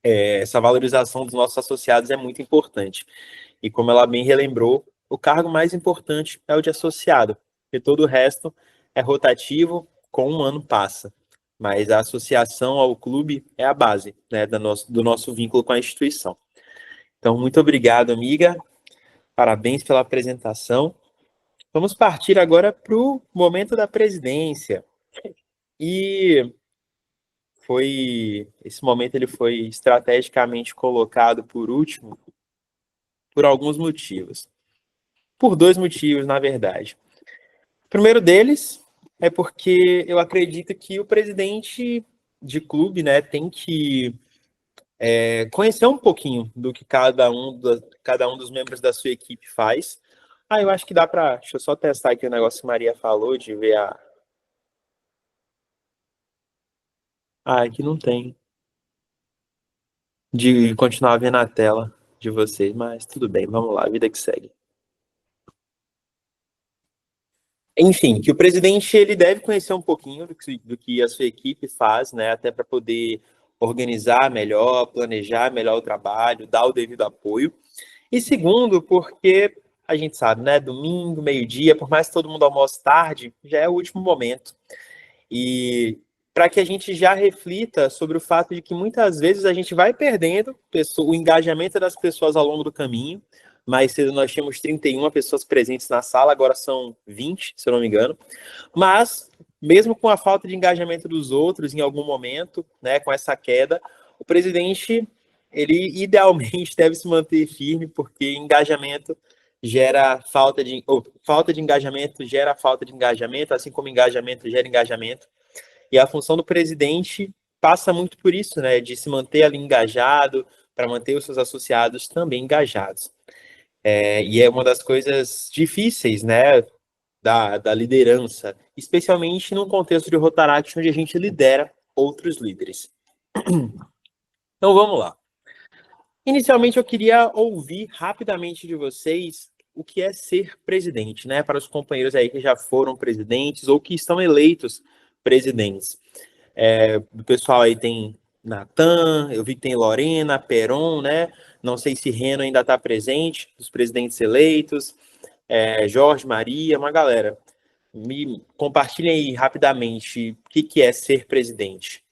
essa valorização dos nossos associados é muito importante. E como ela bem relembrou, o cargo mais importante é o de associado, porque todo o resto é rotativo, com um ano passa. Mas a associação ao clube é a base, né, do nosso vínculo com a instituição. Então, muito obrigado, amiga. Parabéns pela apresentação. Vamos partir agora para o momento da presidência. E esse momento ele foi estrategicamente colocado por último por alguns motivos. Por dois motivos, na verdade. O primeiro deles é porque eu acredito que o presidente de clube, né, tem que conhecer um pouquinho do que cada um dos membros da sua equipe faz. Eu acho que dá para. Deixa eu só testar aqui o negócio que a Maria falou, de ver a. Aqui não tem. De continuar vendo a tela de vocês, mas tudo bem, vamos lá, vida que segue. Enfim, que o presidente ele deve conhecer um pouquinho do que a sua equipe faz, né, até para poder organizar melhor, planejar melhor o trabalho, dar o devido apoio. E segundo, porque a gente sabe, né, domingo, meio-dia, por mais que todo mundo almoce tarde, já é o último momento. E para que a gente já reflita sobre o fato de que muitas vezes a gente vai perdendo o engajamento das pessoas ao longo do caminho. Mais cedo nós tínhamos 31 pessoas presentes na sala, agora são 20, se eu não me engano. Mas, mesmo com a falta de engajamento dos outros em algum momento, né, com essa queda, o presidente, ele idealmente deve se manter firme, porque engajamento gera falta de engajamento gera falta de engajamento, assim como engajamento gera engajamento. E a função do presidente passa muito por isso, né, de se manter ali engajado, para manter os seus associados também engajados. E é uma das coisas difíceis, né, da liderança, especialmente num contexto de Rotaract, onde a gente lidera outros líderes. Então vamos lá. Inicialmente eu queria ouvir rapidamente de vocês o que é ser presidente, né, para os companheiros aí que já foram presidentes ou que estão eleitos presidentes. O pessoal aí tem Natan, eu vi que tem Lorena, Peron, né? Não sei se Reno ainda está presente, os presidentes eleitos, Jorge, Maria, uma galera. Me compartilhem aí rapidamente o que é ser presidente.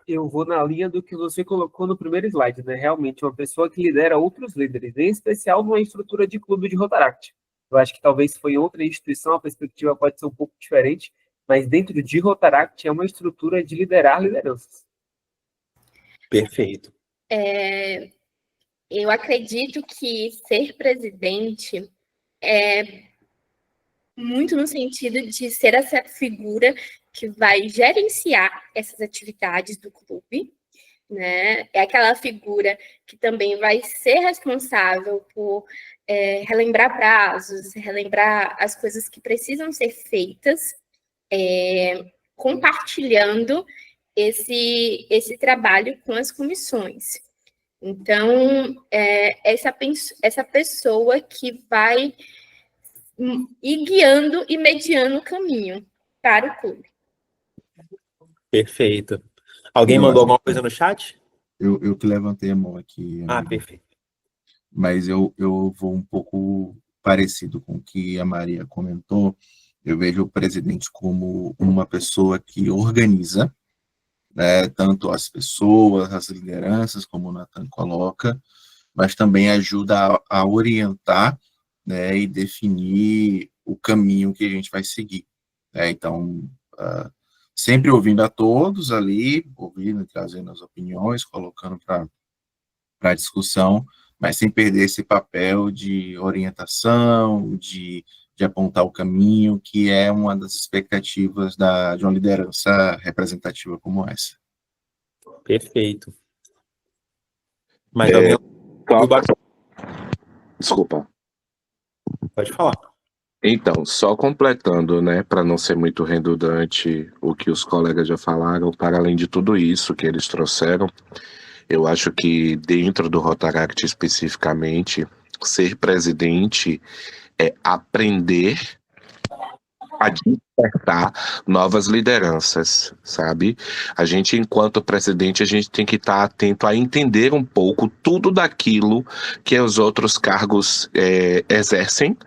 Eu vou na linha do que você colocou no primeiro slide, né? Realmente uma pessoa que lidera outros líderes, em especial numa estrutura de clube de Rotaract. Eu acho que talvez se for em outra instituição, a perspectiva pode ser um pouco diferente, mas dentro de Rotaract é uma estrutura de liderar lideranças. Perfeito. Eu acredito que ser presidente é muito no sentido de ser essa figura que vai gerenciar essas atividades do clube, né? É aquela figura que também vai ser responsável por relembrar prazos, relembrar as coisas que precisam ser feitas, compartilhando esse trabalho com as comissões. Então, essa pessoa que vai ir guiando e mediando o caminho para o clube. Perfeito. Alguém mandou alguma coisa no chat? Eu que levantei a mão aqui. Perfeito. Mas eu vou um pouco parecido com o que a Maria comentou. Eu vejo o presidente como uma pessoa que organiza, né, tanto as pessoas, as lideranças, como o Natan coloca, mas também ajuda a orientar, né, e definir o caminho que a gente vai seguir. Então, sempre ouvindo a todos ali, ouvindo, trazendo as opiniões, colocando para discussão, mas sem perder esse papel de orientação, de apontar o caminho, que é uma das expectativas de uma liderança representativa como essa. Perfeito. Mas alguém... Desculpa. Pode falar. Então, só completando, né, para não ser muito redundante o que os colegas já falaram, para além de tudo isso que eles trouxeram, eu acho que dentro do Rotaract especificamente, ser presidente é aprender a despertar novas lideranças, sabe? A gente, enquanto presidente, a gente tem que estar atento a entender um pouco tudo daquilo que os outros cargos exercem,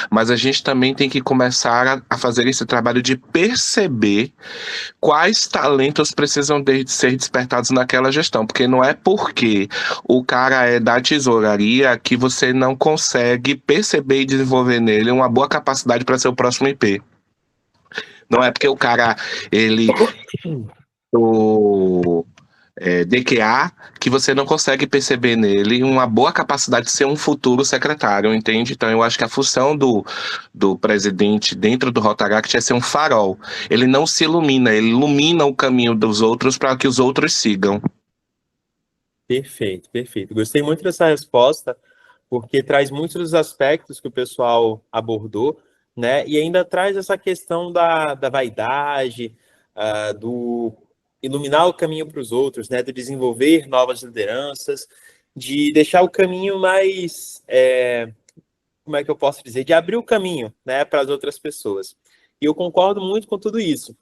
mas a gente também tem que começar a fazer esse trabalho de perceber quais talentos precisam de ser despertados naquela gestão, porque não é porque o cara é da tesouraria que você não consegue perceber e desenvolver nele uma boa capacidade para ser o próximo IP. Não é porque o cara, ele do DQA, que você não consegue perceber nele uma boa capacidade de ser um futuro secretário, entende? Então eu acho que a função do presidente dentro do Rotaract é ser um farol. Ele não se ilumina, ele ilumina o caminho dos outros para que os outros sigam. Perfeito, perfeito. Gostei muito dessa resposta, porque traz muitos dos aspectos que o pessoal abordou, né? E ainda traz essa questão da vaidade, do iluminar o caminho para os outros, né? Do desenvolver novas lideranças, de deixar o caminho mais, como é que eu posso dizer? De abrir o caminho, né, para as outras pessoas. E eu concordo muito com tudo isso.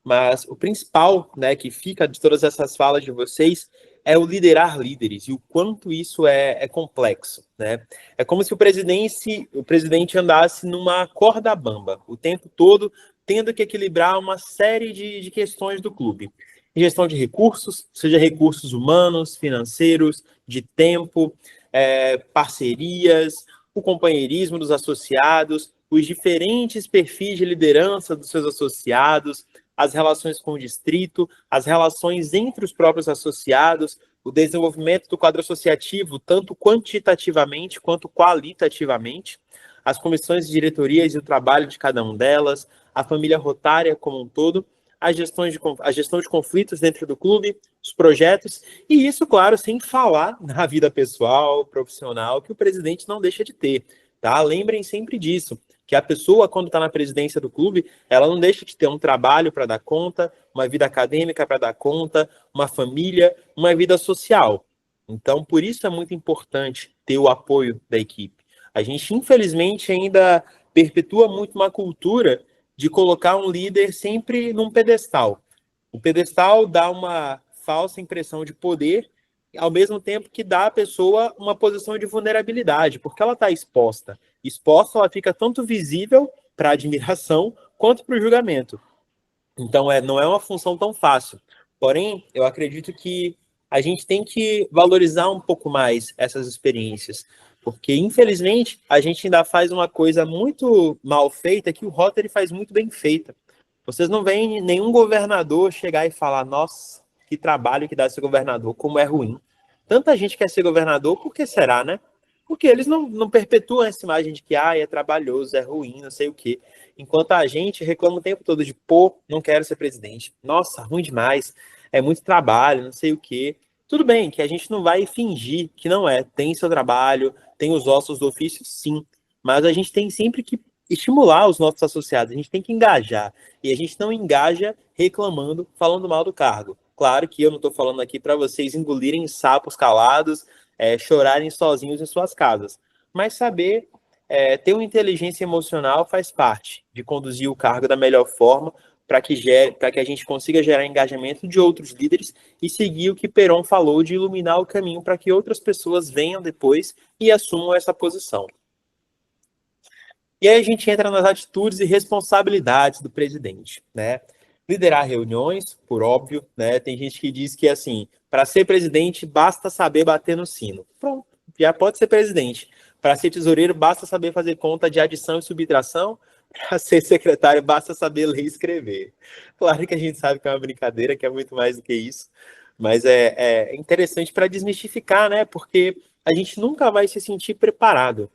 Mas o principal, né, que fica de todas essas falas de vocês é o liderar líderes e o quanto isso é complexo, né? É como se o presidente andasse numa corda bamba o tempo todo, tendo que equilibrar uma série de questões do clube. Gestão de recursos, seja recursos humanos, financeiros, de tempo, parcerias, o companheirismo dos associados, os diferentes perfis de liderança dos seus associados, as relações com o distrito, as relações entre os próprios associados, o desenvolvimento do quadro associativo, tanto quantitativamente quanto qualitativamente, as comissões de diretorias e o trabalho de cada uma delas, a família rotária como um todo, a gestão de conflitos dentro do clube, os projetos, e isso, claro, sem falar na vida pessoal, profissional, que o presidente não deixa de ter, tá? Lembrem sempre disso, que a pessoa, quando está na presidência do clube, ela não deixa de ter um trabalho para dar conta, uma vida acadêmica para dar conta, uma família, uma vida social. Então, por isso é muito importante ter o apoio da equipe. A gente, infelizmente, ainda perpetua muito uma cultura de colocar um líder sempre num pedestal. O pedestal dá uma falsa impressão de poder, ao mesmo tempo que dá à pessoa uma posição de vulnerabilidade, porque ela está exposta. Exposta, ela fica tanto visível para a admiração quanto para o julgamento. Então, não é uma função tão fácil. Porém, eu acredito que a gente tem que valorizar um pouco mais essas experiências, porque, infelizmente, a gente ainda faz uma coisa muito mal feita que o Rotary faz muito bem feita. Vocês não veem nenhum governador chegar e falar, nossa, que trabalho que dá ser governador, como é ruim. Tanta gente quer ser governador, por que será, né? Porque eles não perpetuam essa imagem de que é trabalhoso, é ruim, não sei o quê. Enquanto a gente reclama o tempo todo de, não quero ser presidente. Nossa, ruim demais, é muito trabalho, não sei o quê. Tudo bem que a gente não vai fingir que não é. Tem seu trabalho, tem os ossos do ofício, sim. Mas a gente tem sempre que estimular os nossos associados, a gente tem que engajar. E a gente não engaja reclamando, falando mal do cargo. Claro que eu não estou falando aqui para vocês engolirem sapos calados, chorarem sozinhos em suas casas. Mas saber ter uma inteligência emocional faz parte de conduzir o cargo da melhor forma para que a gente consiga gerar engajamento de outros líderes e seguir o que Peron falou de iluminar o caminho para que outras pessoas venham depois e assumam essa posição. E aí a gente entra nas atitudes e responsabilidades do presidente, né? Liderar reuniões, por óbvio, né? Tem gente que diz que, assim, para ser presidente, basta saber bater no sino. Pronto, já pode ser presidente. Para ser tesoureiro, basta saber fazer conta de adição e subtração. Para ser secretário, basta saber ler e escrever. Claro que a gente sabe que é uma brincadeira, que é muito mais do que isso. Mas é interessante para desmistificar, né? Porque a gente nunca vai se sentir preparado.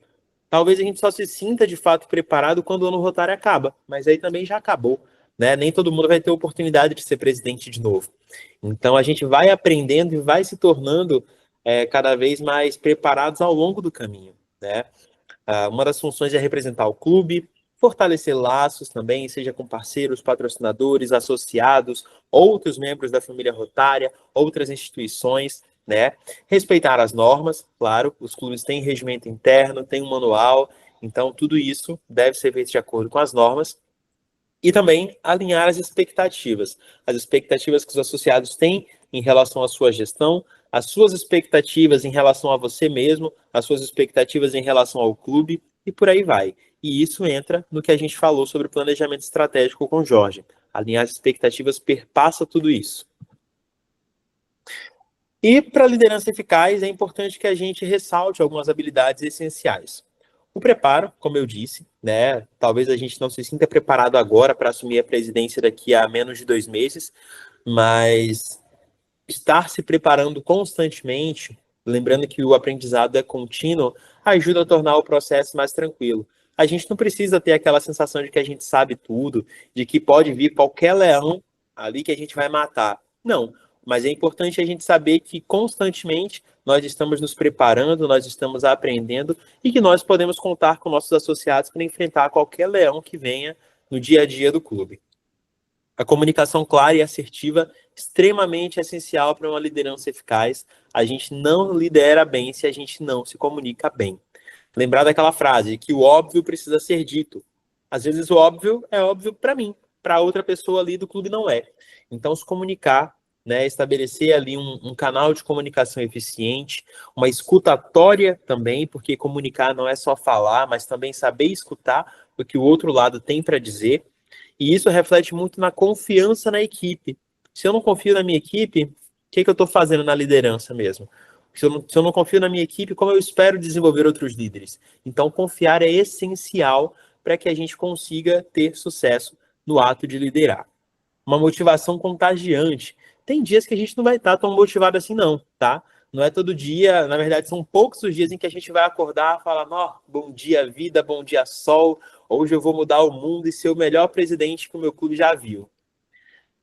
Talvez a gente só se sinta, de fato, preparado quando o ano rotário acaba. Mas aí também já acabou. Né? Nem todo mundo vai ter oportunidade de ser presidente de novo. Então, a gente vai aprendendo e vai se tornando cada vez mais preparados ao longo do caminho. Né? Uma das funções é representar o clube, fortalecer laços também, seja com parceiros, patrocinadores, associados, outros membros da família rotária, outras instituições, né? Respeitar as normas, claro, os clubes têm regimento interno, têm um manual, então tudo isso deve ser feito de acordo com as normas. E também alinhar as expectativas que os associados têm em relação à sua gestão, as suas expectativas em relação a você mesmo, as suas expectativas em relação ao clube, e por aí vai. E isso entra no que a gente falou sobre o planejamento estratégico com o Jorge. Alinhar as expectativas perpassa tudo isso. E para a liderança eficaz, é importante que a gente ressalte algumas habilidades essenciais. O preparo, como eu disse, né? Talvez a gente não se sinta preparado agora para assumir a presidência daqui a menos de 2 meses, mas estar se preparando constantemente, lembrando que o aprendizado é contínuo, ajuda a tornar o processo mais tranquilo. A gente não precisa ter aquela sensação de que a gente sabe tudo, de que pode vir qualquer leão ali que a gente vai matar. Não, mas é importante a gente saber que constantemente nós estamos nos preparando, nós estamos aprendendo e que nós podemos contar com nossos associados para enfrentar qualquer leão que venha no dia a dia do clube. A comunicação clara e assertiva extremamente essencial para uma liderança eficaz. A gente não lidera bem se a gente não se comunica bem. Lembrar daquela frase que o óbvio precisa ser dito. Às vezes o óbvio é óbvio para mim, para outra pessoa ali do clube não é. Então se comunicar, né, estabelecer ali um canal de comunicação eficiente, uma escutatória também, porque comunicar não é só falar, mas também saber escutar o que o outro lado tem para dizer. E isso reflete muito na confiança na equipe. Se eu não confio na minha equipe, o que eu estou fazendo na liderança mesmo? Se eu não confio na minha equipe, como eu espero desenvolver outros líderes? Então, confiar é essencial para que a gente consiga ter sucesso no ato de liderar. Uma motivação contagiante. Tem dias que a gente não vai estar tão motivado assim não, tá? Não é todo dia, na verdade são poucos os dias em que a gente vai acordar e falar, bom dia vida, bom dia sol, hoje eu vou mudar o mundo e ser o melhor presidente que o meu clube já viu.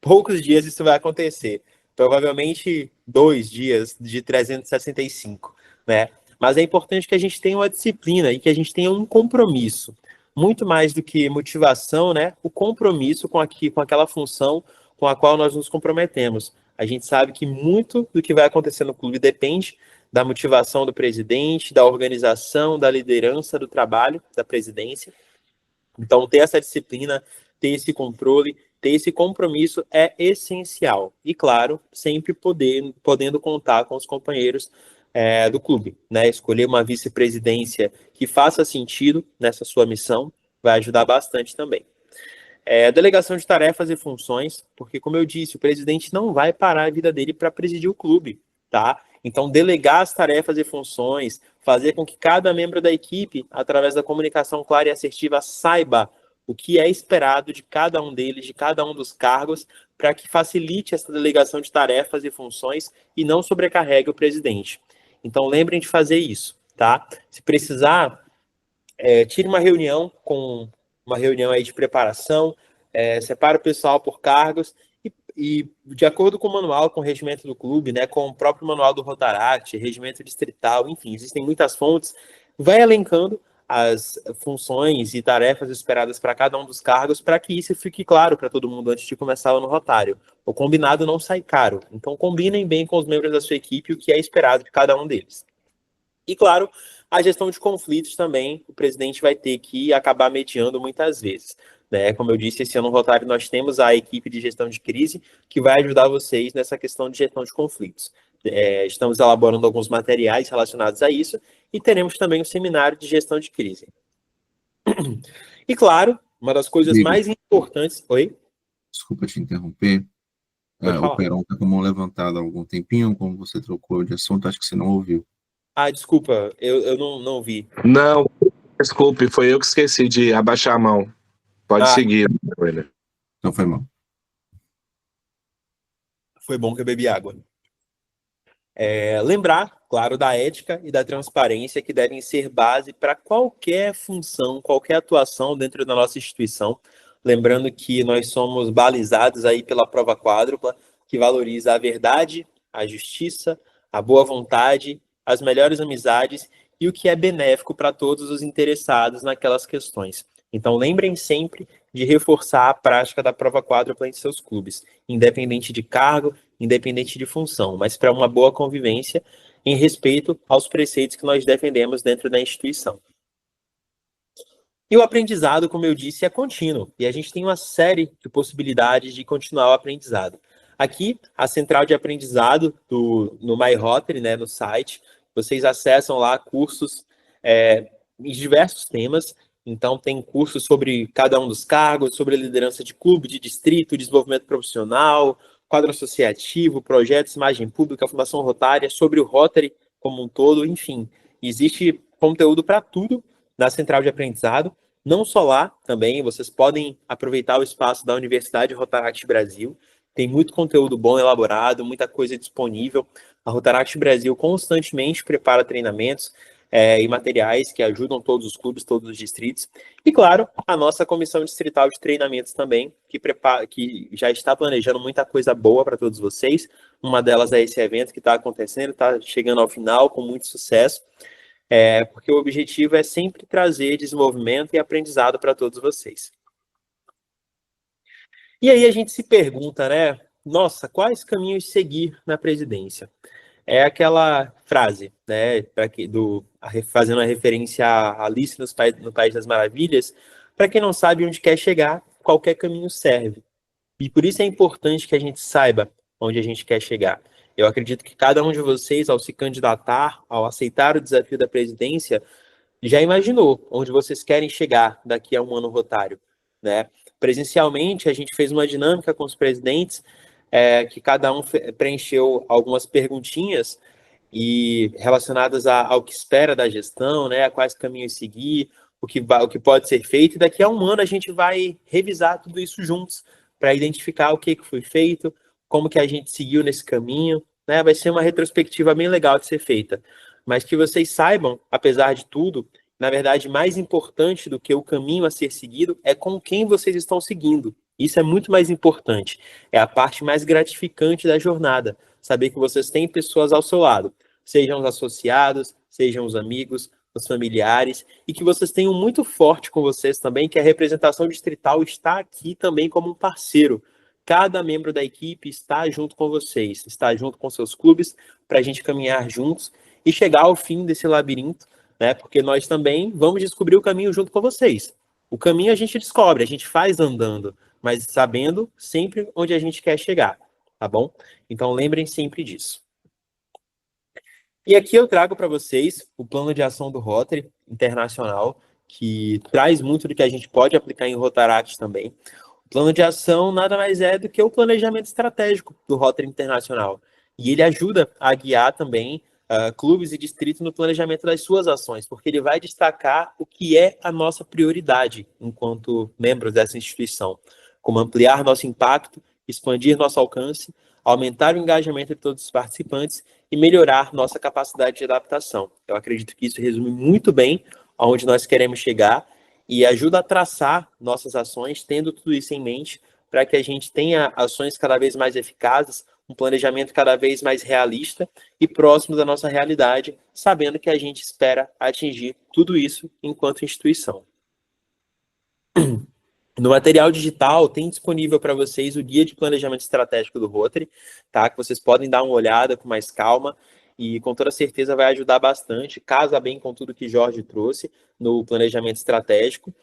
Poucos dias isso vai acontecer. Provavelmente 2 dias de 365, né? Mas é importante que a gente tenha uma disciplina e que a gente tenha um compromisso. Muito mais do que motivação, né? O compromisso com aquela função com a qual nós nos comprometemos. A gente sabe que muito do que vai acontecer no clube depende da motivação do presidente, da organização, da liderança do trabalho, da presidência. Então, ter essa disciplina, ter esse controle, ter esse compromisso é essencial. E, claro, sempre podendo contar com os companheiros do clube, né? Escolher uma vice-presidência que faça sentido nessa sua missão vai ajudar bastante também. Delegação de tarefas e funções, porque, como eu disse, o presidente não vai parar a vida dele para presidir o clube, tá? Então, delegar as tarefas e funções, fazer com que cada membro da equipe, através da comunicação clara e assertiva, saiba o que é esperado de cada um deles, de cada um dos cargos, para que facilite essa delegação de tarefas e funções e não sobrecarregue o presidente. Então, lembrem de fazer isso, tá? Se precisar, tire uma reunião aí de preparação, separa o pessoal por cargos e de acordo com o manual, com o regimento do clube, né, com o próprio manual do Rotaract, regimento distrital, enfim, existem muitas fontes, vai elencando as funções e tarefas esperadas para cada um dos cargos para que isso fique claro para todo mundo antes de começar o ano rotário. O combinado não sai caro, então combinem bem com os membros da sua equipe o que é esperado de cada um deles. E, claro, a gestão de conflitos também, o presidente vai ter que acabar mediando muitas vezes, né? Como eu disse, esse ano rotário nós temos a equipe de gestão de crise que vai ajudar vocês nessa questão de gestão de conflitos. Estamos elaborando alguns materiais relacionados a isso e teremos também um seminário de gestão de crise. E, claro, uma das coisas mais importantes... Oi? Desculpa te interromper. O Peron está com a mão levantada há algum tempinho, como você trocou de assunto, acho que você não ouviu. Desculpa, eu não vi. Não, desculpe, foi eu que esqueci de abaixar a mão. Pode seguir, William. Então foi mal. Foi bom que eu bebi água. Lembrar, claro, da ética e da transparência que devem ser base para qualquer função, qualquer atuação dentro da nossa instituição. Lembrando que nós somos balizados aí pela prova quádrupla, que valoriza a verdade, a justiça, a boa vontade, as melhores amizades e o que é benéfico para todos os interessados naquelas questões. Então, lembrem sempre de reforçar a prática da prova quádrupla em seus clubes, independente de cargo, independente de função, mas para uma boa convivência em respeito aos preceitos que nós defendemos dentro da instituição. E o aprendizado, como eu disse, é contínuo. E a gente tem uma série de possibilidades de continuar o aprendizado. Aqui, a central de aprendizado no MyRotary, né, no site, vocês acessam lá cursos em diversos temas. Então, tem cursos sobre cada um dos cargos, sobre liderança de clube, de distrito, desenvolvimento profissional, quadro associativo, projetos, imagem pública, formação rotária, sobre o Rotary como um todo, enfim. Existe conteúdo para tudo na central de aprendizado. Não só lá, também, vocês podem aproveitar o espaço da Universidade Rotaract Brasil. Tem muito conteúdo bom elaborado, muita coisa disponível. A Rotaract Brasil constantemente prepara treinamentos e materiais que ajudam todos os clubes, todos os distritos. E, claro, a nossa Comissão Distrital de Treinamentos também, que já está planejando muita coisa boa para todos vocês. Uma delas é esse evento que está acontecendo, está chegando ao final com muito sucesso. Porque o objetivo é sempre trazer desenvolvimento e aprendizado para todos vocês. E aí a gente se pergunta, né? Nossa, quais caminhos seguir na presidência? É aquela frase, né? Fazendo a referência a Alice no País das Maravilhas. Para quem não sabe onde quer chegar, qualquer caminho serve. E por isso é importante que a gente saiba onde a gente quer chegar. Eu acredito que cada um de vocês, ao se candidatar, ao aceitar o desafio da presidência, já imaginou onde vocês querem chegar daqui a um ano rotário, né? Presencialmente, a gente fez uma dinâmica com os presidentes, que cada um preencheu algumas perguntinhas e relacionadas ao que espera da gestão, né? A quais caminhos seguir, o que pode ser feito. E daqui a um ano a gente vai revisar tudo isso juntos para identificar o que foi feito, como que a gente seguiu nesse caminho, né? Vai ser uma retrospectiva bem legal de ser feita. Mas que vocês saibam, apesar de tudo, na verdade, mais importante do que o caminho a ser seguido é com quem vocês estão seguindo. Isso é muito mais importante. É a parte mais gratificante da jornada. Saber que vocês têm pessoas ao seu lado. Sejam os associados, sejam os amigos, os familiares. E que vocês tenham muito forte com vocês também, que a representação distrital está aqui também como um parceiro. Cada membro da equipe está junto com vocês. Está junto com seus clubes para a gente caminhar juntos e chegar ao fim desse labirinto, né? Porque nós também vamos descobrir o caminho junto com vocês. O caminho a gente descobre, a gente faz andando, mas sabendo sempre onde a gente quer chegar, tá bom? Então lembrem sempre disso. E aqui eu trago para vocês o plano de ação do Rotary Internacional, que traz muito do que a gente pode aplicar em Rotaract também. O plano de ação nada mais é do que o planejamento estratégico do Rotary Internacional. E ele ajuda a guiar também clubes e distritos no planejamento das suas ações, porque ele vai destacar o que é a nossa prioridade enquanto membros dessa instituição, como ampliar nosso impacto, expandir nosso alcance, aumentar o engajamento de todos os participantes e melhorar nossa capacidade de adaptação. Eu acredito que isso resume muito bem aonde nós queremos chegar e ajuda a traçar nossas ações, tendo tudo isso em mente, para que a gente tenha ações cada vez mais eficazes, um planejamento cada vez mais realista e próximo da nossa realidade, sabendo que a gente espera atingir tudo isso enquanto instituição. No material digital, tem disponível para vocês o guia de planejamento estratégico do Rotary, tá? Que vocês podem dar uma olhada com mais calma e com toda certeza vai ajudar bastante, casa bem com tudo que Jorge trouxe no planejamento estratégico.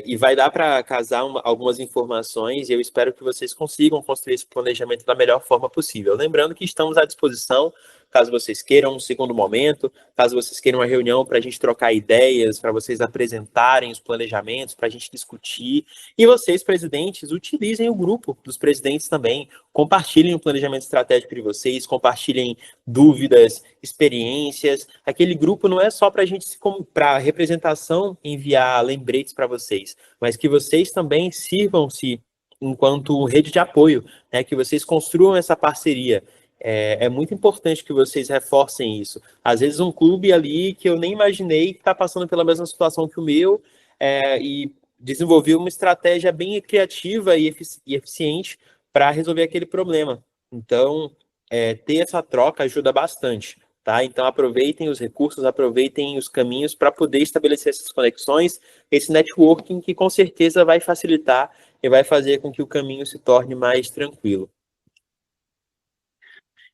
E vai dar para casar algumas informações e eu espero que vocês consigam construir esse planejamento da melhor forma possível. Lembrando que estamos à disposição, caso vocês queiram um segundo momento, caso vocês queiram uma reunião para a gente trocar ideias, para vocês apresentarem os planejamentos, para a gente discutir. E vocês, presidentes, utilizem o grupo dos presidentes também, compartilhem o planejamento estratégico de vocês, compartilhem dúvidas, experiências. Aquele grupo não é só para a gente, para a representação, enviar lembretes para vocês, mas que vocês também sirvam-se enquanto rede de apoio, né? Que vocês construam essa parceria. É muito importante que vocês reforcem isso. Às vezes um clube ali que eu nem imaginei que está passando pela mesma situação que o meu e desenvolveu uma estratégia bem criativa e eficiente para resolver aquele problema. Então, ter essa troca ajuda bastante, tá? Então, aproveitem os recursos, aproveitem os caminhos para poder estabelecer essas conexões, esse networking que com certeza vai facilitar e vai fazer com que o caminho se torne mais tranquilo.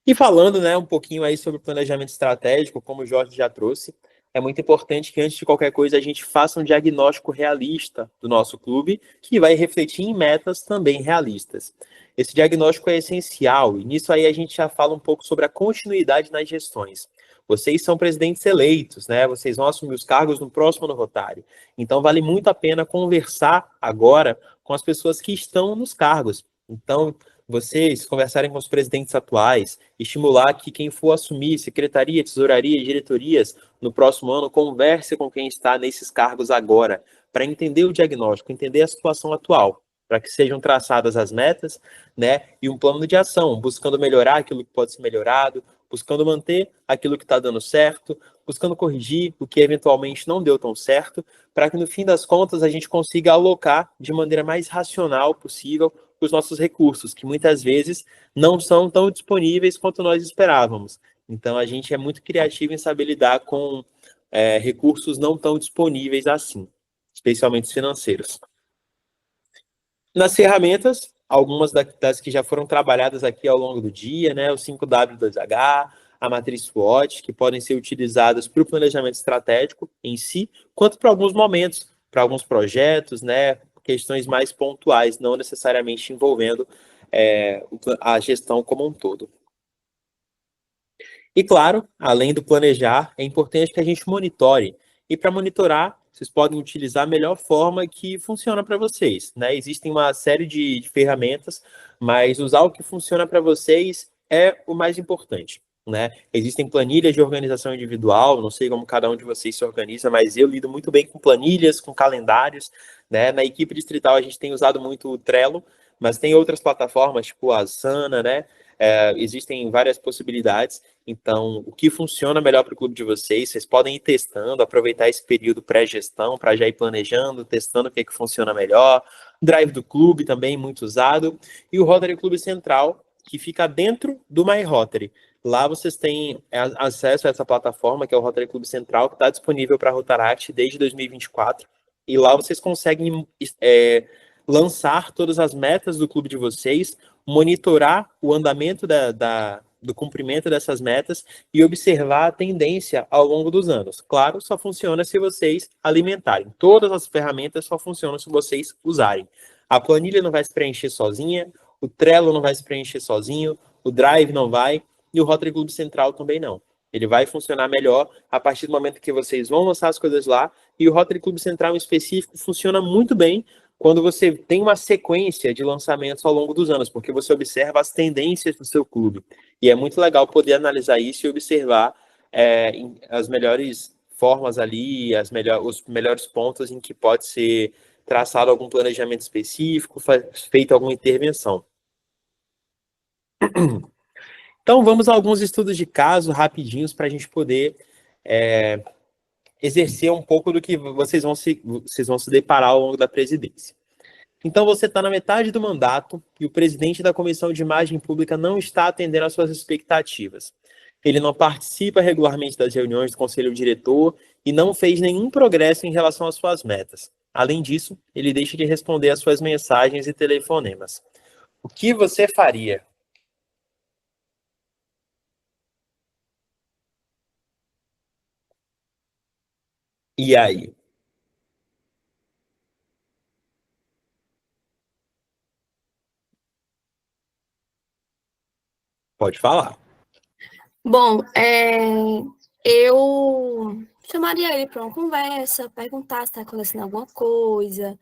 E falando, né, um pouquinho aí sobre o planejamento estratégico, como o Jorge já trouxe, é muito importante que, antes de qualquer coisa, a gente faça um diagnóstico realista do nosso clube, que vai refletir em metas também realistas. Esse diagnóstico é essencial, e nisso aí a gente já fala um pouco sobre a continuidade nas gestões. Vocês são presidentes eleitos, né? Vocês vão assumir os cargos no próximo ano rotário. Então, vale muito a pena conversar agora com as pessoas que estão nos cargos. Então, vocês conversarem com os presidentes atuais, estimular que quem for assumir secretaria, tesouraria e diretorias no próximo ano, converse com quem está nesses cargos agora, para entender o diagnóstico, entender a situação atual, para que sejam traçadas as metas, né, e um plano de ação, buscando melhorar aquilo que pode ser melhorado, buscando manter aquilo que está dando certo, buscando corrigir o que eventualmente não deu tão certo, para que no fim das contas a gente consiga alocar de maneira mais racional possível os nossos recursos, que muitas vezes não são tão disponíveis quanto nós esperávamos. Então, a gente é muito criativo em saber lidar com recursos não tão disponíveis assim, especialmente os financeiros. Nas ferramentas, algumas das que já foram trabalhadas aqui ao longo do dia, né, o 5W2H, a matriz SWOT, que podem ser utilizadas para o planejamento estratégico em si, quanto para alguns momentos, para alguns projetos, né, questões mais pontuais, não necessariamente envolvendo a gestão como um todo. E claro, além do planejar, é importante que a gente monitore. E para monitorar, vocês podem utilizar a melhor forma que funciona para vocês, né? Existem uma série de ferramentas, mas usar o que funciona para vocês é o mais importante, né? Existem planilhas de organização individual, não sei como cada um de vocês se organiza, mas eu lido muito bem com planilhas, com calendários, né? Na equipe distrital a gente tem usado muito o Trello, mas tem outras plataformas, tipo a Asana, né? Existem várias possibilidades. Então, o que funciona melhor para o clube de vocês podem ir testando, aproveitar esse período pré-gestão para já ir planejando, testando o que funciona melhor. O Drive do clube também muito usado. E o Rotary Clube Central, que fica dentro do My Rotary. Lá vocês têm acesso a essa plataforma, que é o Rotary Clube Central, que está disponível para a Rotaract desde 2024. E lá vocês conseguem lançar todas as metas do clube de vocês, monitorar o andamento do cumprimento dessas metas e observar a tendência ao longo dos anos. Claro, só funciona se vocês alimentarem. Todas as ferramentas só funcionam se vocês usarem. A planilha não vai se preencher sozinha, o Trello não vai se preencher sozinho, o Drive não vai, e o Rotary Clube Central também não. Ele vai funcionar melhor a partir do momento que vocês vão lançar as coisas lá, e o Rotary Clube Central em específico funciona muito bem quando você tem uma sequência de lançamentos ao longo dos anos, porque você observa as tendências do seu clube. E é muito legal poder analisar isso e observar as melhores formas ali, os melhores pontos em que pode ser traçado algum planejamento específico, feita alguma intervenção. Então, vamos a alguns estudos de caso rapidinhos para a gente poder exercer um pouco do que vocês vão se deparar ao longo da presidência. Então, você está na metade do mandato e o presidente da Comissão de Imagem Pública não está atendendo às suas expectativas. Ele não participa regularmente das reuniões do Conselho Diretor e não fez nenhum progresso em relação às suas metas. Além disso, ele deixa de responder às suas mensagens e telefonemas. O que você faria? E aí? Pode falar. Bom, eu chamaria ele para uma conversa, perguntar se está acontecendo alguma coisa,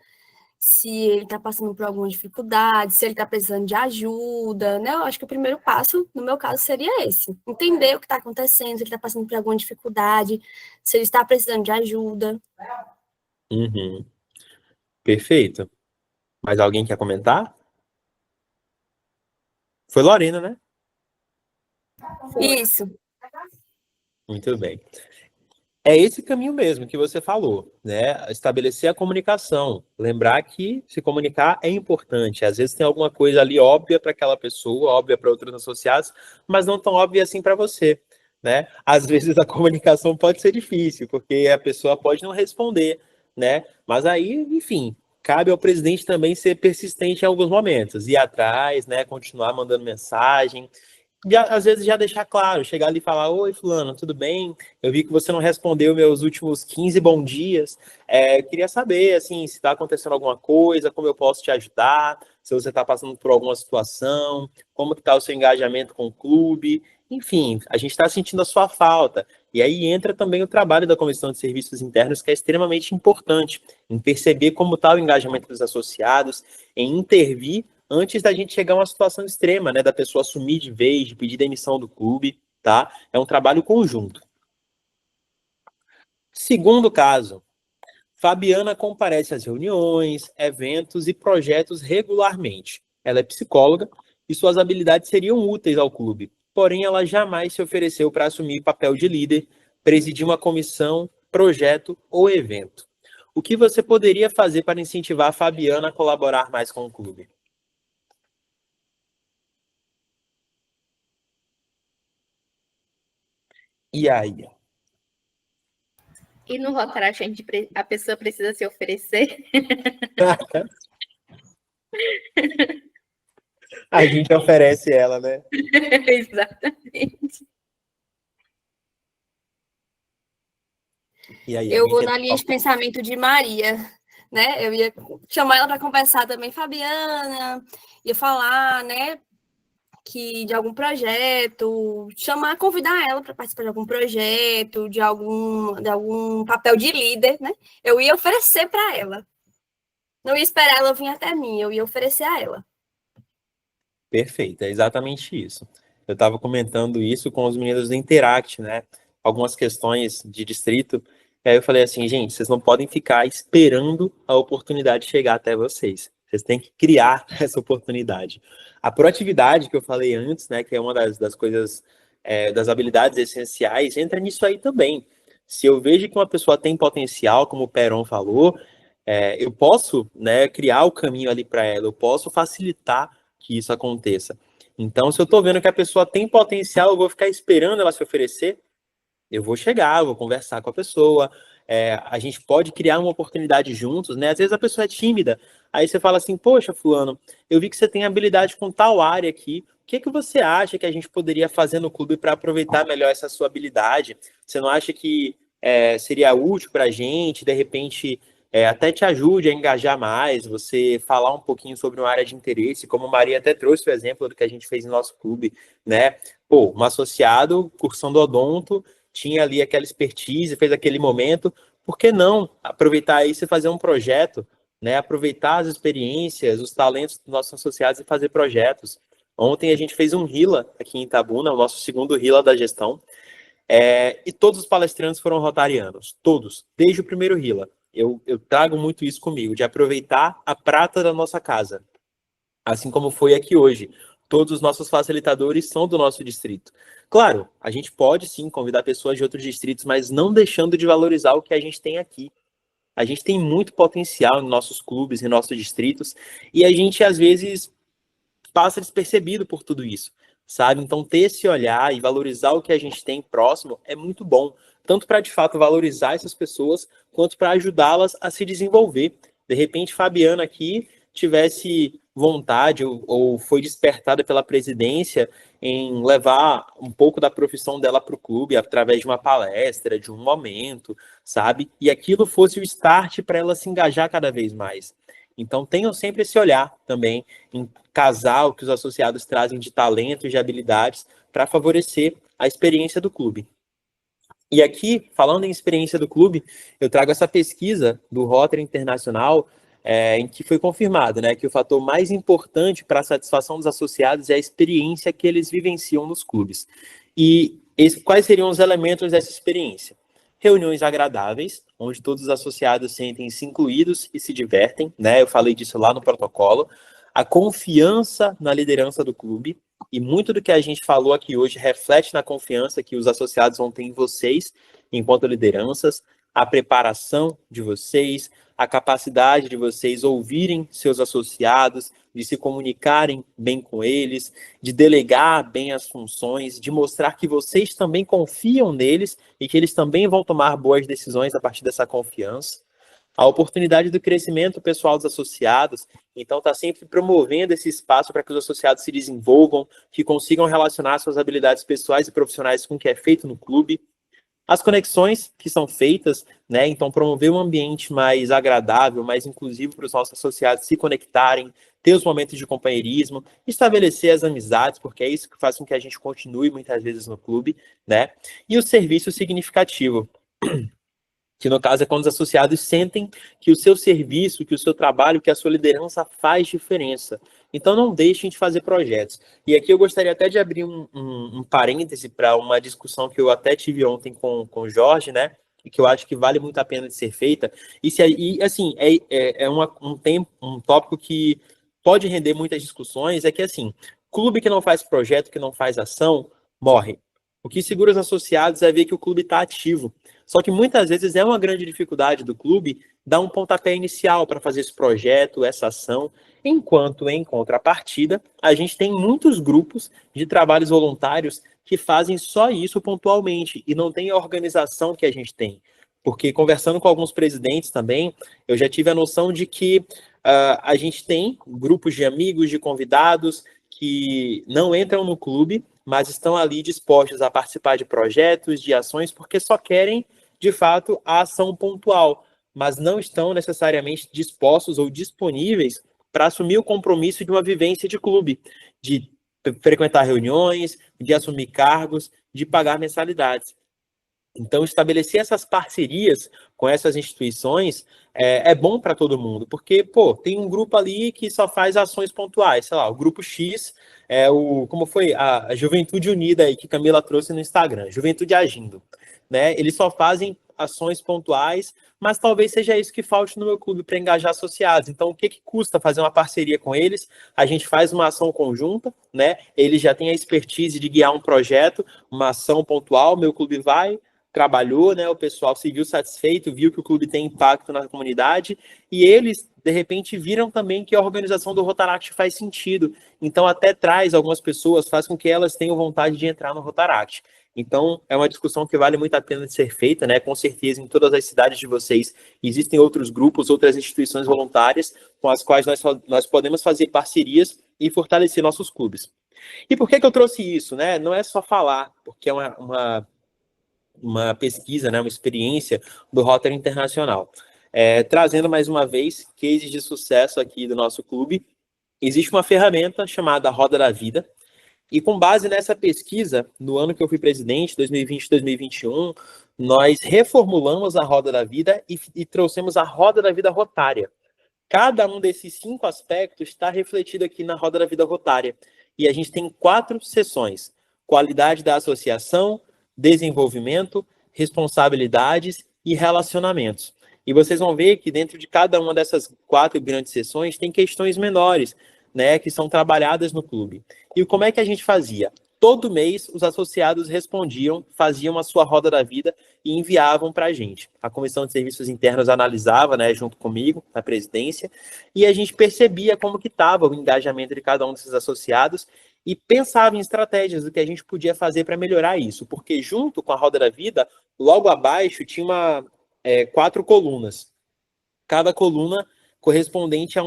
se ele está passando por alguma dificuldade, se ele está precisando de ajuda, né? Eu acho que o primeiro passo, no meu caso, seria esse. Entender o que está acontecendo, se ele está passando por alguma dificuldade, se ele está precisando de ajuda. Uhum. Perfeito. Mais alguém quer comentar? Foi Lorena, né? Isso. Muito bem. É esse caminho mesmo que você falou, né? Estabelecer a comunicação. Lembrar que se comunicar é importante. Às vezes tem alguma coisa ali óbvia para aquela pessoa, óbvia para outros associados, mas não tão óbvia assim para você, né? Às vezes a comunicação pode ser difícil, porque a pessoa pode não responder, né? Mas aí, enfim, cabe ao presidente também ser persistente em alguns momentos, ir atrás, né? Continuar mandando mensagem. às vezes já deixar claro, chegar ali e falar: oi, fulano, tudo bem? Eu vi que você não respondeu meus últimos 15 bom dias. Eu queria saber, assim, se está acontecendo alguma coisa, como eu posso te ajudar, se você está passando por alguma situação, como que está o seu engajamento com o clube. Enfim, a gente está sentindo a sua falta. E aí entra também o trabalho da Comissão de Serviços Internos, que é extremamente importante, em perceber como está o engajamento dos associados, em intervir antes da gente chegar a uma situação extrema, né, da pessoa assumir de vez, de pedir demissão do clube, tá? É um trabalho conjunto. Segundo caso, Fabiana comparece às reuniões, eventos e projetos regularmente. Ela é psicóloga e suas habilidades seriam úteis ao clube, porém ela jamais se ofereceu para assumir papel de líder, presidir uma comissão, projeto ou evento. O que você poderia fazer para incentivar a Fabiana a colaborar mais com o clube? E aí? E no Rotaract a pessoa precisa se oferecer. A gente oferece ela, né? Exatamente. E aí, Eu alguém vou quer... na linha de pensamento de Maria, né? Eu ia chamar ela para conversar também, Fabiana, ia falar, né, que de algum projeto, convidar ela para participar de algum projeto, de algum papel de líder, né? Eu ia oferecer para ela. Não ia esperar ela vir até mim, eu ia oferecer a ela. Perfeito, é exatamente isso. Eu estava comentando isso com os meninos do Interact, né? Algumas questões de distrito. E aí eu falei assim, gente, vocês não podem ficar esperando a oportunidade chegar até vocês. Vocês têm que criar essa oportunidade. A proatividade que eu falei antes, né? Que é uma das coisas, das habilidades essenciais, entra nisso aí também. Se eu vejo que uma pessoa tem potencial, como o Peron falou, eu posso, né, criar o caminho ali para ela, eu posso facilitar que isso aconteça. Então, se eu estou vendo que a pessoa tem potencial, eu vou ficar esperando ela se oferecer, eu vou chegar, eu vou conversar com a pessoa, a gente pode criar uma oportunidade juntos, né? Às vezes a pessoa é tímida, aí você fala assim, poxa, fulano, eu vi que você tem habilidade com tal área aqui, o que você acha que a gente poderia fazer no clube para aproveitar melhor essa sua habilidade? Você não acha que seria útil para a gente, de repente, até te ajude a engajar mais, você falar um pouquinho sobre uma área de interesse, como a Maria até trouxe o exemplo do que a gente fez no nosso clube, né? Pô, um associado cursando odonto, tinha ali aquela expertise, fez aquele momento, por que não aproveitar isso e fazer um projeto, né? Aproveitar as experiências, os talentos dos nossos associados e fazer projetos. Ontem a gente fez um RILA aqui em Itabuna, o nosso segundo RILA da gestão, e todos os palestrantes foram rotarianos, todos, desde o primeiro RILA. Eu trago muito isso comigo, de aproveitar a prata da nossa casa, assim como foi aqui hoje. Todos os nossos facilitadores são do nosso distrito. Claro, a gente pode sim convidar pessoas de outros distritos, mas não deixando de valorizar o que a gente tem aqui. A gente tem muito potencial em nossos clubes, em nossos distritos, e a gente às vezes passa despercebido por tudo isso, sabe? Então ter esse olhar e valorizar o que a gente tem próximo é muito bom, tanto para de fato valorizar essas pessoas, quanto para ajudá-las a se desenvolver. De repente, Fabiana aqui tivesse vontade ou foi despertada pela presidência em levar um pouco da profissão dela para o clube através de uma palestra, de um momento, sabe? E aquilo fosse o start para ela se engajar cada vez mais. Então tenham sempre esse olhar também em casar o que os associados trazem de talento e de habilidades para favorecer a experiência do clube. E aqui, falando em experiência do clube, eu trago essa pesquisa do Rotary Internacional, em que foi confirmado, né, que o fator mais importante para a satisfação dos associados é a experiência que eles vivenciam nos clubes. E quais seriam os elementos dessa experiência? Reuniões agradáveis, onde todos os associados sentem-se incluídos e se divertem, né? Eu falei disso lá no protocolo. A confiança na liderança do clube, e muito do que a gente falou aqui hoje reflete na confiança que os associados vão ter em vocês, enquanto lideranças, a preparação de vocês, a capacidade de vocês ouvirem seus associados, de se comunicarem bem com eles, de delegar bem as funções, de mostrar que vocês também confiam neles e que eles também vão tomar boas decisões a partir dessa confiança. a oportunidade do crescimento pessoal dos associados. Então, está sempre promovendo esse espaço para que os associados se desenvolvam, que consigam relacionar suas habilidades pessoais e profissionais com o que é feito no clube. As conexões que são feitas, né? Então, promover um ambiente mais agradável, mais inclusivo para os nossos associados se conectarem, ter os momentos de companheirismo, estabelecer as amizades, porque é isso que faz com que a gente continue muitas vezes no clube, né? E o serviço significativo, que no caso é quando os associados sentem que o seu serviço, que o seu trabalho, que a sua liderança faz diferença. Então não deixem de fazer projetos. E aqui eu gostaria até de abrir um parêntese para uma discussão que eu até tive ontem com o Jorge, né? E que eu acho que vale muito a pena de ser feita. Assim, um tópico que pode render muitas discussões, é que assim, clube que não faz projeto, que não faz ação, morre. O que segura os associados é ver que o clube está ativo. Só que muitas vezes é uma grande dificuldade do clube dar um pontapé inicial para fazer esse projeto, essa ação, enquanto em contrapartida, a gente tem muitos grupos de trabalhos voluntários que fazem só isso pontualmente e não tem a organização que a gente tem. Porque conversando com alguns presidentes também, eu já tive a noção de que a gente tem grupos de amigos, de convidados que não entram no clube, mas estão ali dispostos a participar de projetos, de ações, porque só querem, de fato, a ação pontual, mas não estão necessariamente dispostos ou disponíveis para assumir o compromisso de uma vivência de clube, de frequentar reuniões, de assumir cargos, de pagar mensalidades. Então, estabelecer essas parcerias com essas instituições é bom para todo mundo, porque, pô, tem um grupo ali que só faz ações pontuais, sei lá, o grupo X como foi a Juventude Unida aí que Camila trouxe no Instagram, Juventude Agindo, né? Eles só fazem ações pontuais, mas talvez seja isso que falte no meu clube para engajar associados. Então, o que custa fazer uma parceria com eles? A gente faz uma ação conjunta, né? Eles já têm a expertise de guiar um projeto, uma ação pontual, meu clube vai, trabalhou, né? O pessoal se viu satisfeito, viu que o clube tem impacto na comunidade e eles, de repente, viram também que a organização do Rotaract faz sentido. Então, até traz algumas pessoas, faz com que elas tenham vontade de entrar no Rotaract. Então, é uma discussão que vale muito a pena de ser feita, né? Com certeza, em todas as cidades de vocês, existem outros grupos, outras instituições voluntárias com as quais nós podemos fazer parcerias e fortalecer nossos clubes. E por que eu trouxe isso, né? Não é só falar, porque é uma pesquisa, né, uma experiência do Rotary Internacional. Trazendo mais uma vez cases de sucesso aqui do nosso clube, existe uma ferramenta chamada Roda da Vida, e com base nessa pesquisa, no ano que eu fui presidente, 2020 2021, nós reformulamos a Roda da Vida e trouxemos a Roda da Vida Rotária. Cada um desses 5 aspectos está refletido aqui na Roda da Vida Rotária. E a gente tem 4 sessões: qualidade da associação, desenvolvimento, responsabilidades e relacionamentos. E vocês vão ver que dentro de cada uma dessas 4 grandes sessões tem questões menores, né, que são trabalhadas no clube. E como é que a gente fazia? Todo mês os associados respondiam, faziam a sua roda da vida e enviavam para a gente. A Comissão de Serviços Internos analisava, né, junto comigo, na presidência, e a gente percebia como que estava o engajamento de cada um desses associados e pensava em estratégias do que a gente podia fazer para melhorar isso, porque junto com a roda da vida, logo abaixo tinha 4 colunas. Cada coluna correspondente a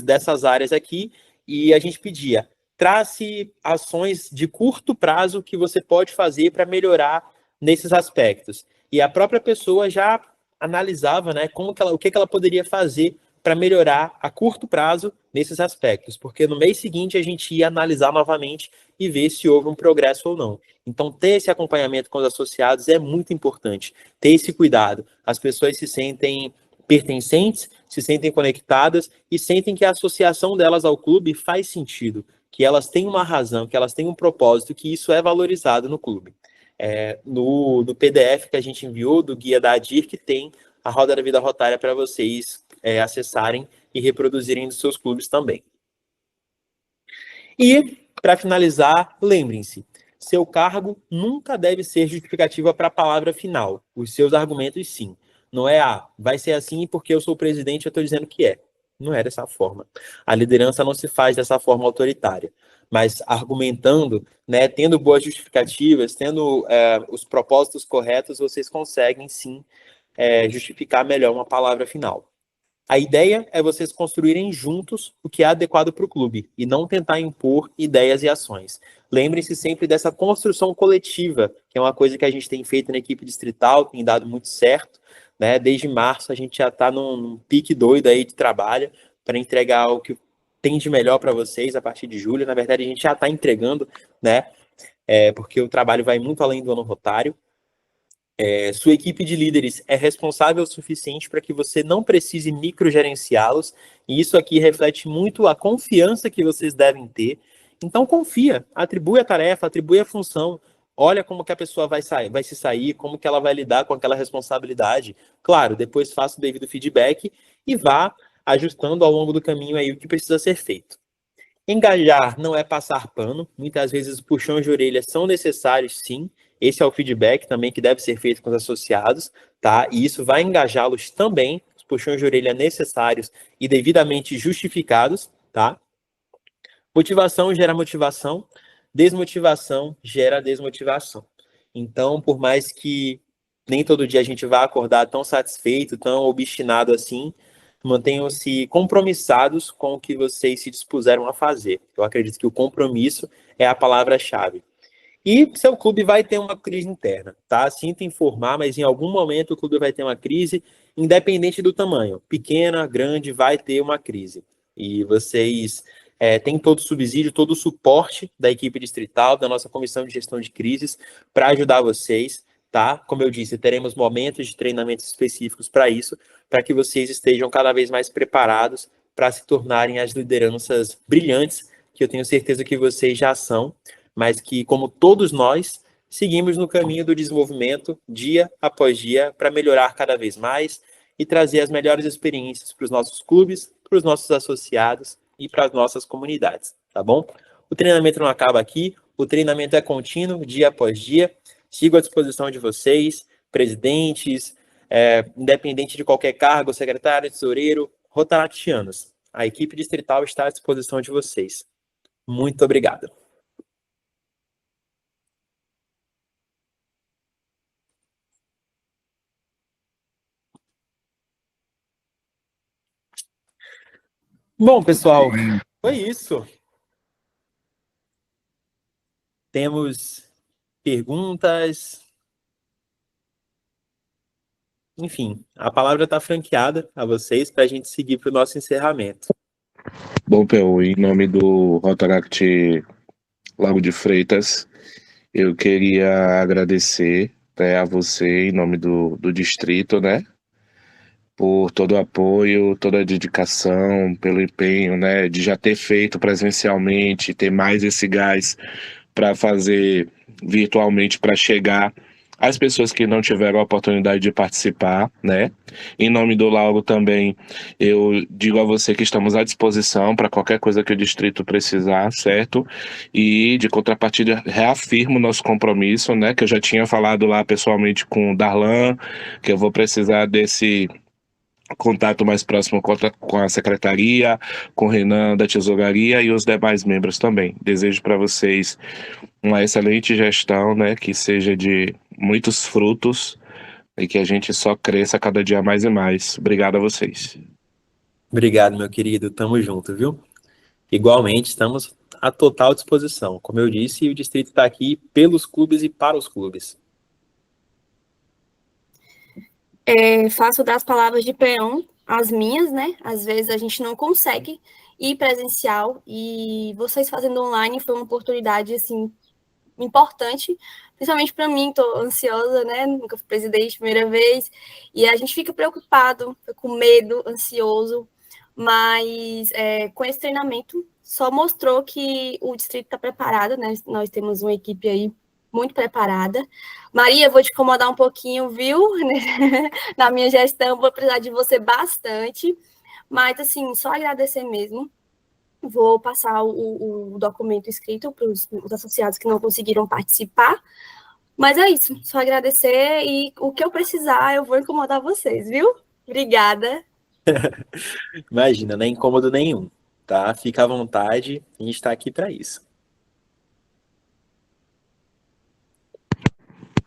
dessas áreas aqui, e a gente pedia: trace ações de curto prazo que você pode fazer para melhorar nesses aspectos. E a própria pessoa já analisava, né, o que ela poderia fazer para melhorar a curto prazo nesses aspectos, porque no mês seguinte a gente ia analisar novamente e ver se houve um progresso ou não. Então, ter esse acompanhamento com os associados é muito importante, ter esse cuidado. As pessoas se sentem pertencentes, se sentem conectadas e sentem que a associação delas ao clube faz sentido, que elas têm uma razão, que elas têm um propósito, que isso é valorizado no clube. No PDF que a gente enviou, do guia da ADIR, que tem a Roda da Vida Rotária para vocês acessarem e reproduzirem nos seus clubes também. E, para finalizar, lembrem-se, seu cargo nunca deve ser justificativa para a palavra final. Os seus argumentos, sim. Não é, vai ser assim porque eu sou o presidente e eu estou dizendo que é. Não é dessa forma. A liderança não se faz dessa forma autoritária. Mas argumentando, né, tendo boas justificativas, tendo os propósitos corretos, vocês conseguem, sim, justificar melhor uma palavra final. A ideia é vocês construírem juntos o que é adequado para o clube e não tentar impor ideias e ações. Lembrem-se sempre dessa construção coletiva, que é uma coisa que a gente tem feito na equipe distrital, tem dado muito certo, né? Desde março a gente já está num pique doido aí de trabalho para entregar o que tem de melhor para vocês a partir de julho. Na verdade, a gente já está entregando, né? Porque o trabalho vai muito além do ano rotário. Sua equipe de líderes é responsável o suficiente para que você não precise microgerenciá-los, e isso aqui reflete muito a confiança que vocês devem ter. Então confia, atribui a tarefa, atribui a função, olha como que a pessoa vai se sair, como que ela vai lidar com aquela responsabilidade. Claro, depois faça o devido feedback e vá ajustando ao longo do caminho aí o que precisa ser feito. Engajar não é passar pano, muitas vezes os puxões de orelha são necessários, sim. Esse é o feedback também que deve ser feito com os associados, tá? E isso vai engajá-los também, os puxões de orelha necessários e devidamente justificados, tá? Motivação gera motivação, desmotivação gera desmotivação. Então, por mais que nem todo dia a gente vá acordar tão satisfeito, tão obstinado assim, mantenham-se compromissados com o que vocês se dispuseram a fazer. Eu acredito que o compromisso é a palavra-chave. E seu clube vai ter uma crise interna, tá? Sinto informar, mas em algum momento o clube vai ter uma crise, independente do tamanho. Pequena, grande, vai ter uma crise. E vocês têm todo o subsídio, todo o suporte da equipe distrital, da nossa comissão de gestão de crises, para ajudar vocês, tá? Como eu disse, teremos momentos de treinamentos específicos para isso, para que vocês estejam cada vez mais preparados para se tornarem as lideranças brilhantes, que eu tenho certeza que vocês já são, mas que, como todos nós, seguimos no caminho do desenvolvimento, dia após dia, para melhorar cada vez mais e trazer as melhores experiências para os nossos clubes, para os nossos associados e para as nossas comunidades, tá bom? O treinamento não acaba aqui, o treinamento é contínuo, dia após dia. Sigo à disposição de vocês, presidentes, independente de qualquer cargo, secretário, tesoureiro, rotaractianos. A equipe distrital está à disposição de vocês. Muito obrigado. Bom, pessoal, foi isso. Temos perguntas. Enfim, a palavra está franqueada a vocês para a gente seguir para o nosso encerramento. Bom, Peu, em nome do Rotaract Lago de Freitas, eu queria agradecer, né, a você, em nome do distrito, né, por todo o apoio, toda a dedicação, pelo empenho, né, de já ter feito presencialmente, ter mais esse gás para fazer virtualmente, para chegar às pessoas que não tiveram a oportunidade de participar, né? Em nome do Lauro também, eu digo a você que estamos à disposição para qualquer coisa que o distrito precisar, certo? E de contrapartida, reafirmo nosso compromisso, né? Que eu já tinha falado lá pessoalmente com o Darlan, que eu vou precisar desse contato mais próximo com a secretaria, com o Renan da tesouraria e os demais membros também. Desejo para vocês uma excelente gestão, né, que seja de muitos frutos e que a gente só cresça cada dia mais e mais. Obrigado a vocês. Obrigado, meu querido. Tamo junto, viu? Igualmente, estamos à total disposição. Como eu disse, o distrito está aqui pelos clubes e para os clubes. Faço das palavras de Peão as minhas, né? Às vezes a gente não consegue ir presencial e vocês fazendo online foi uma oportunidade, assim, importante, principalmente para mim, estou ansiosa, né? Nunca fui presidente, primeira vez, e a gente fica preocupado, com medo, ansioso, mas com esse treinamento só mostrou que o distrito está preparado, né? Nós temos uma equipe aí muito preparada. Maria, vou te incomodar um pouquinho, viu? Na minha gestão, vou precisar de você bastante, mas, assim, só agradecer mesmo. Vou passar o documento escrito para os associados que não conseguiram participar, mas é isso, só agradecer e o que eu precisar eu vou incomodar vocês, viu? Obrigada. Imagina, não é incômodo nenhum, tá? Fica à vontade, a gente está aqui para isso.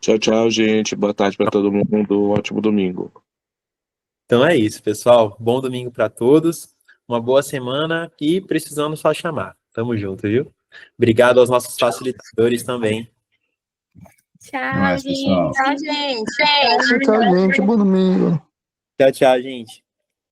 Tchau, tchau, gente. Boa tarde para todo mundo. Um ótimo domingo. Então é isso, pessoal. Bom domingo para todos. Uma boa semana e precisando só chamar. Tamo junto, viu? Obrigado aos nossos facilitadores também. Tchau, pessoal. gente. Tchau, gente. Tchau, gente. Bom domingo. Tchau, tchau, gente.